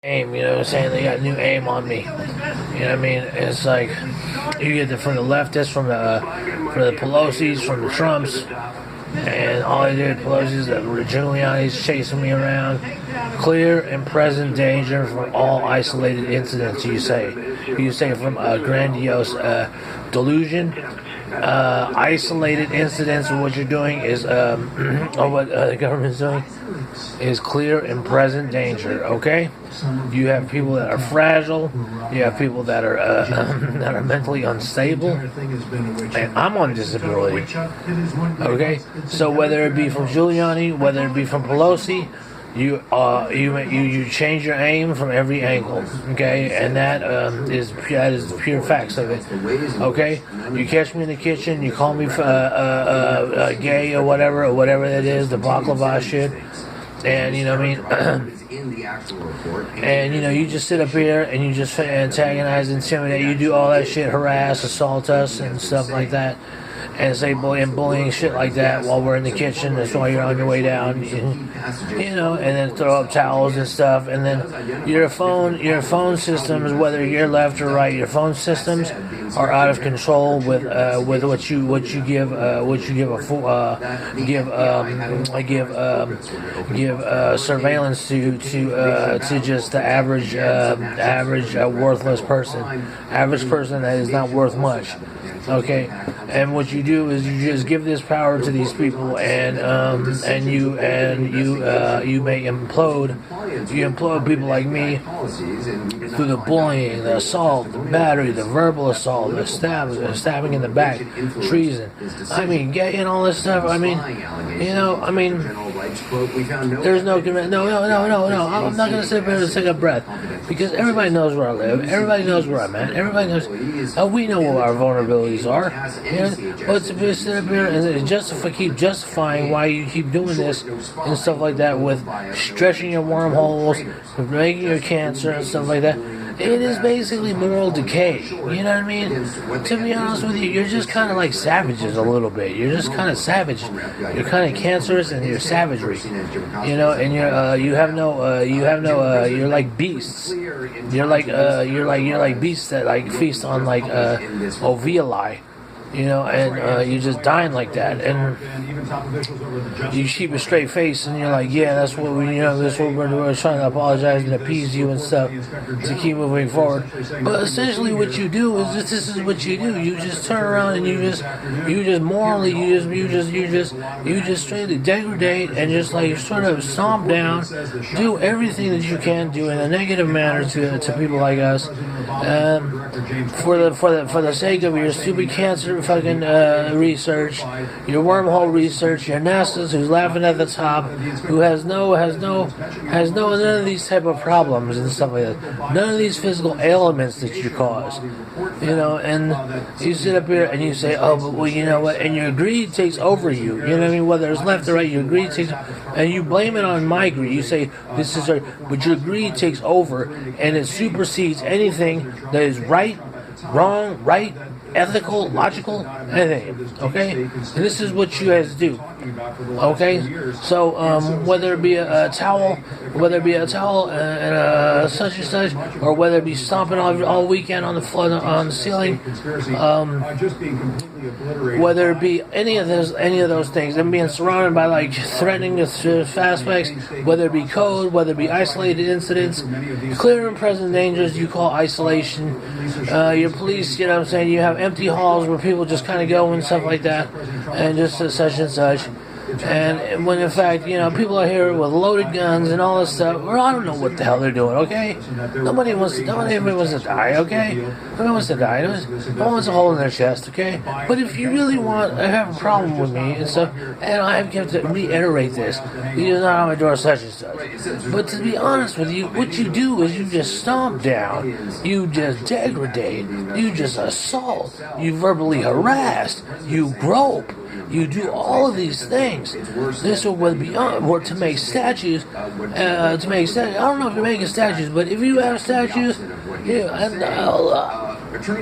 Aim, you know what I'm saying? They got new aim on me. You know what I mean? It's like you get it from the leftists, from the Pelosi's, from the Trumps, and all they did, Pelosi's, the Giuliani's chasing me around. Clear and present danger from all isolated incidents. You say from a grandiose delusion. Isolated incidents of what you're doing is, or what the government's doing, is clear and present danger. Okay, you have people that are fragile. You have people that are that are mentally unstable, and I'm on disability. Okay, so whether it be from Giuliani, whether it be from Pelosi. You change your aim from every angle, okay, and that is the pure facts of it, okay. You catch me in the kitchen, you call me gay or whatever that is, the baklava shit, and you know what I mean. And you know, you just sit up here and you just antagonize, intimidate. You do all that shit, harass, assault us, and stuff like that. And say bullying shit like that while we're in the kitchen. That's why you're on your way down, you know. And then throw up towels and stuff. And then your phone systems, whether you're left or right, your phone systems are out of control with what you give surveillance to just the average worthless person that is not worth much. Okay, and what you do is you just give this power to these people, and you may implode people like me through the bullying, the assault, the battery, the verbal assault, the stabbing in the back, treason. I mean, gay and all this stuff. I mean, you know, I mean, there's no. I'm not gonna sit there and take a breath because everybody knows where I live. Everybody knows where I'm at. Everybody knows. We know what our vulnerabilities are. But to sit up here and keep justifying why you keep doing this and stuff like that with stretching your wormholes, making your cancer and stuff like that. It is basically moral decay. You know what I mean? To be honest with you, you're just kind of like savages a little bit. You're just kind of savage. You're kind of cancerous and you're savagery. You know, and you're like beasts. You're like beasts that like feast on like ovuli. You know, and you're just dying like that, and you keep a straight face, and you're like, yeah, that's what that's what we're trying to apologize and appease you and stuff to keep moving forward. But essentially, what you do is this is what you do. You just turn around and you just morally, you just straightly degrade and just like sort of stomp down, do everything that you can do in a negative manner to people like us, for the sake of your stupid cancer fucking research, your wormhole research, your NASA's who's laughing at the top, who has none of these type of problems and stuff like that, none of these physical ailments that you cause, you know. And you sit up here and you say, oh, but well, you know what? And your greed takes over you. You know what I mean? Whether it's left or right, your greed takes, and you blame it on my greed. You say this is right, but your greed takes over and it supersedes anything that is right, wrong, right, ethical, logical, anything. Okay, and this is what you guys do. Okay, so whether it be a towel, and such and such, or whether it be stomping all weekend on the floor, on the ceiling, whether it be any of those things, and being surrounded by like threatening aspects, whether it be code, whether it be isolated incidents, clear and present dangers you call isolation. Your police, you know what I'm saying, you have empty halls where people just kind of go and stuff like that, and just such and such. And when in fact, you know, people are here with loaded guns and all this stuff, or I don't know what the hell they're doing, okay? Nobody wants to die, okay? Nobody wants to die. No one wants a hole in their chest, okay? But if you really have a problem with me and stuff, and I have to reiterate this, you do not have my door such and such. But to be honest with you, what you do is you just stomp down, you just degrade, you just assault, you verbally harass, you grope. You do all of these things. This would be to make statues. I don't know if you're making statues, but if you have statues, Attorney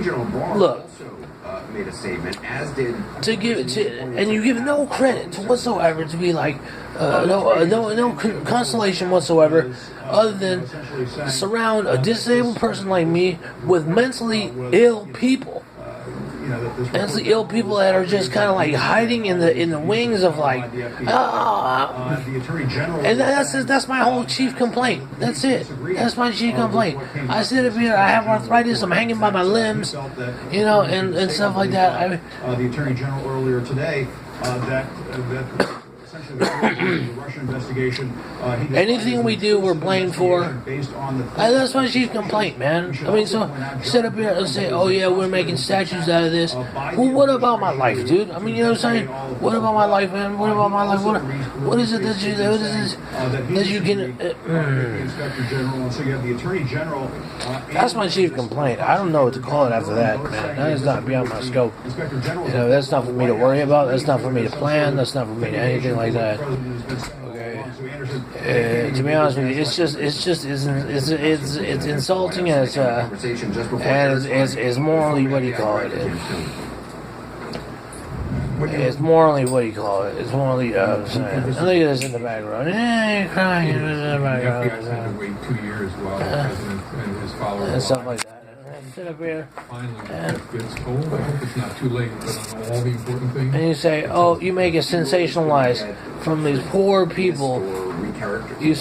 General Barr look. Made a statement, as did and you give no credit whatsoever to be like no consolation whatsoever, other than surround a disabled person like me with mentally ill people. Mentally ill people that are just kind of like hiding in the wings of like, and that's my whole chief complaint. That's it. That's my chief complaint. I sit up here, I have arthritis, I'm hanging by my limbs, and stuff like that. The Attorney General earlier today that essentially the Russian investigation. Anything we do, we're blamed for. That's my chief complaint, man. I mean, so sit up here and say, "Oh yeah, we're making statues out of this." Well, what about my life, dude? I mean, you know what I'm saying? What about my life, man? What about my life? What is it that you can? Inspector General, and so you have the Attorney General. That's my chief complaint. I don't know what to call it after that, man. That is not beyond my scope. That's not for me to worry about. That's not for me to plan. That's not for me to anything like that. Okay. To be honest with you, it's insulting and it's morally what do you call it? It's morally what do you call it? It's morally look at this in the background. Hey, crying in the background. Wait 2 years while the president and his followers and stuff like that. Sit up here. Finally, gets told. I hope it's not too late, but on all the important things. And you say, "Oh, you make it sensationalized from these poor people. You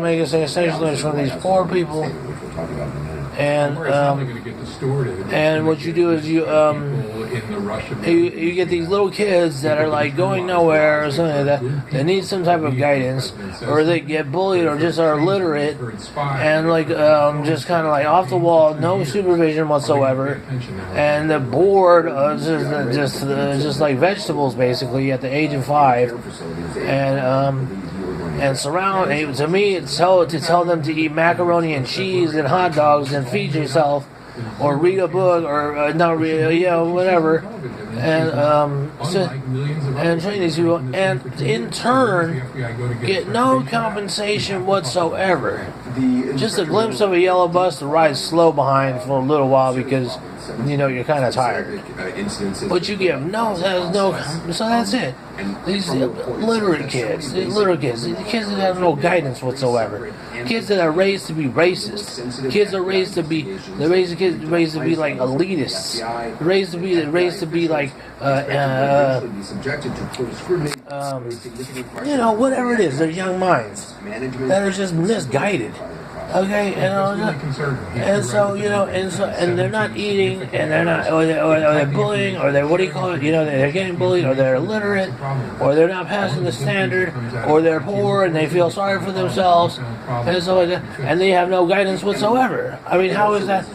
make it sensationalized from these poor people." And what you do is you get these little kids that are like going nowhere or something like that. They need some type of guidance, or they get bullied, or just are illiterate, and like just kind of like off the wall, no supervision whatsoever, and they're bored, just like vegetables basically at the age of 5, and surround. To me, it's to tell them to eat macaroni and cheese and hot dogs and feed yourself, or read a book, or not read, whatever, and train these people, and in turn get no compensation whatsoever. Just a glimpse of a yellow bus to ride slow behind for a little while because you're kind of tired. But you give so that's it. These illiterate kids, the kids that have no guidance whatsoever, kids that are raised to be racist, kids are raised to be raised to be like elitists, raised to be like whatever it is, they're young minds that are just misguided. Okay, and they're not eating, and they're not, or they're bullying, or they're they're getting bullied, or they're illiterate, or they're not passing the standard, or they're poor and they feel sorry for themselves, and so like that, and they have no guidance whatsoever. I mean, how is that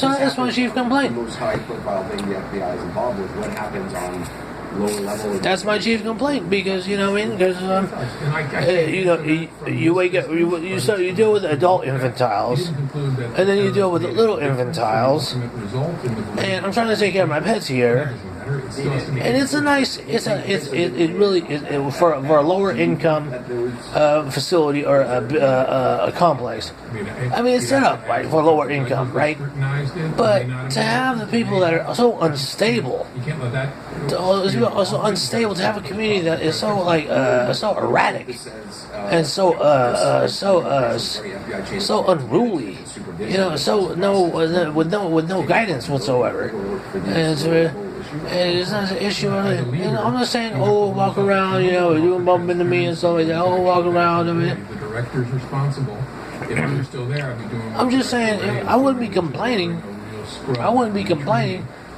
that's my chief complaint. Most high-profile thing the FBI is involved with. What happens on lower level? That's my chief complaint because because you wake up, you deal with adult infantiles, and then you deal with the little infantiles, and I'm trying to take care of my pets here. And it's a nice, for a lower income facility or a complex. I mean, it's set up right for lower income, right? But to have the people that are so unstable, to have a community that is so so erratic and so unruly, with no guidance whatsoever, and it's not an issue. I'm not saying, walk around, doing bump into me and stuff like that. Walk around. The director's responsible. If you're still there, I'd be doing. I'm just saying, I wouldn't be complaining.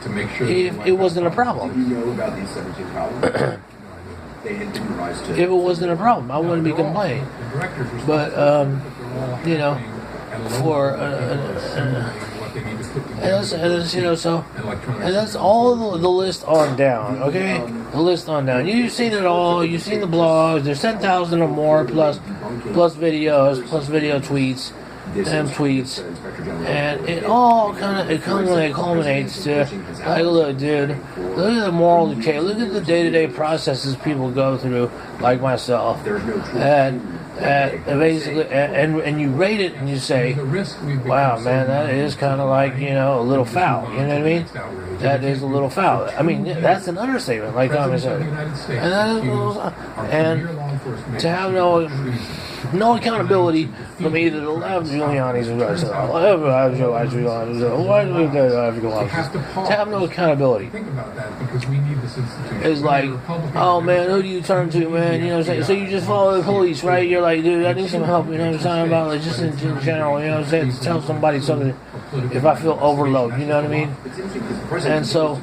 To make sure if it wasn't a problem. You know about these 17 problems? They had been revised to. If it wasn't a problem, I wouldn't be complaining. But and that's all the list on down, okay? The list on down. You've seen it all. You've seen the blogs. There's 10,000 or more plus videos, plus video tweets, and it all culminates to like, look, dude, look at the moral decay. Look at the day-to-day processes people go through, like myself, and basically, and you rate it and you say, The risk we've become wow, so man, that is kind of like, you know, a little foul. You know what I mean? That is a little foul. I mean, that's an understatement, like I'm saying. And to have no accountability from either the left Giuliani's or the right. To have no accountability. Think about that because we need this institution. It's like, oh man, who do you turn to, man? You know what I'm saying? So you just follow the police, right? You're like, dude, I need some help. You know what I'm saying? About like just in general, you know what I'm saying? Tell somebody something if I feel overloaded. You know what I mean? And so,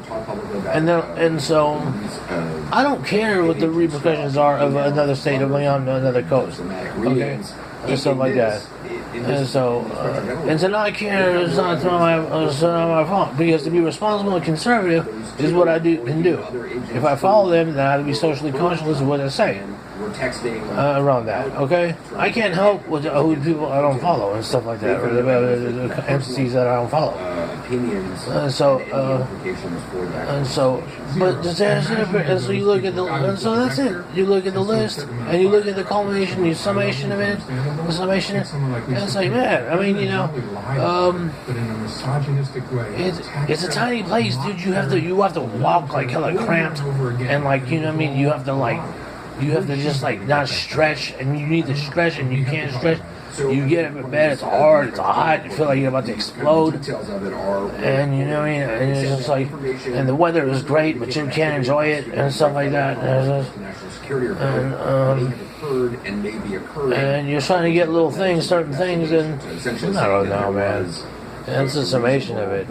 I don't care what the repercussions are of another state of another coast, okay, and stuff like that. And so to not care is not my fault, because to be responsible and conservative is what I can do. If I follow them, then I have to be socially conscious of what they say around that. Okay, I can't help with who people I don't follow and stuff like that, or the entities that I don't follow. But you look at so that's it. You look at the list, and you look at the culmination, the summation of it, and it's like, man, I mean, you know, it's a tiny place, dude. You have to walk like hella cramped, and like, you know what I mean. You have to just like not stretch, and you need to stretch, and you can't stretch. You get up in bed, it's hard, it's hot, you feel like you're about to explode, and you know what I mean, and it's just like, and the weather is great, but you can't enjoy it, and stuff like that, and you're trying to get little things, certain things, and I don't know, man, that's a summation of it.